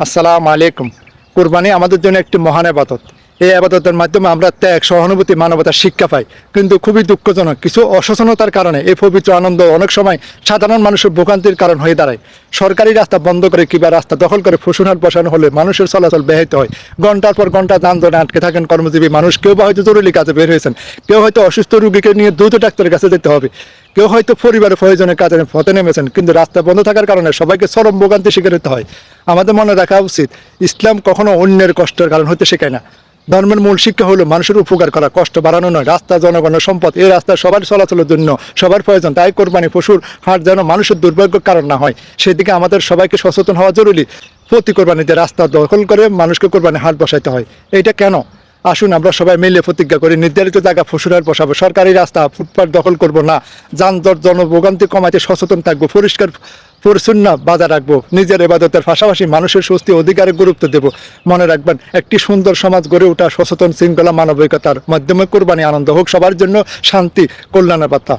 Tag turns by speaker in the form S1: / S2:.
S1: আসসালামু আলাইকুম। কুরবানি আমাদের জন্য একটি মহান ইবাদত। এই ইবাদতের মাধ্যমে আমরা ত্যাগ, সহানুভূতি, মানবতার শিক্ষা পাই। কিন্তু খুবই দুঃখজনক, কিছু অসচেতনতার কারণে এই পবিত্র আনন্দ অনেক সময় সাধারণ মানুষের ভোগান্তির কারণ হয়ে দাঁড়ায়। সরকারি রাস্তা বন্ধ করে কিংবা রাস্তা দখল করে পশুহাট বসানো হলে মানুষের চলাচল ব্যাহত হয়। ঘন্টার পর ঘন্টা যানজটে আটকে থাকেন কর্মজীবী মানুষ। কেউ বা হয়তো জরুরি কাজে বের হয়েছেন, কেউ হয়তো অসুস্থ রোগীকে নিয়ে দ্রুত ডাক্তারের কাছে যেতে হবে, কেউ হয়তো পরিবারের প্রয়োজনের কাজে পথে নেমেছেন। কিন্তু রাস্তা বন্ধ থাকার কারণে সবাইকে চরম ভোগান্তি শিকার হতে হয়। আমাদের মনে রাখা উচিত, ইসলাম কখনো অন্যের কষ্টের কারণ হতে শেখায় না। ধর্মের মূল শিক্ষা হলো মানুষের উপকার করা, কষ্ট বাড়ানো নয়। রাস্তা জনগণের সম্পদ, এই রাস্তা সবার চলাচলের জন্য সবার প্রয়োজন। তাই কোরবানি পশুর হাট যেন মানুষের দুর্ভাগ্যের কারণ না হয়, সেদিকে আমাদের সবাইকে সচেতন হওয়া জরুরি। প্রতি কোরবানিতে রাস্তা দখল করে মানুষকে কোরবানি হাট বসাইতে হয়। এইটা কেন? আসুন আমরা সবাই মিলে প্রতিজ্ঞা করি, নির্ধারিত জায়গা পশুর বসাবো, সরকারি রাস্তা ফুটপাত দখল করব না, যানজট জনভোগান্তি কমাতে সচেতন থাকবো, পরিষ্কার পরিচ্ছন্ন বাজার রাখবো, নিজের ইবাদতের পাশাপাশি মানুষের স্বস্তি অধিকারে গুরুত্ব দেব। মনে রাখবেন, একটি সুন্দর সমাজ গড়ে ওঠা সচেতন, শৃঙ্খলা, মানবিকতার মাধ্যমে কোরবানি আনন্দ হোক সবার জন্য, শান্তি, কল্যাণের বার্তা।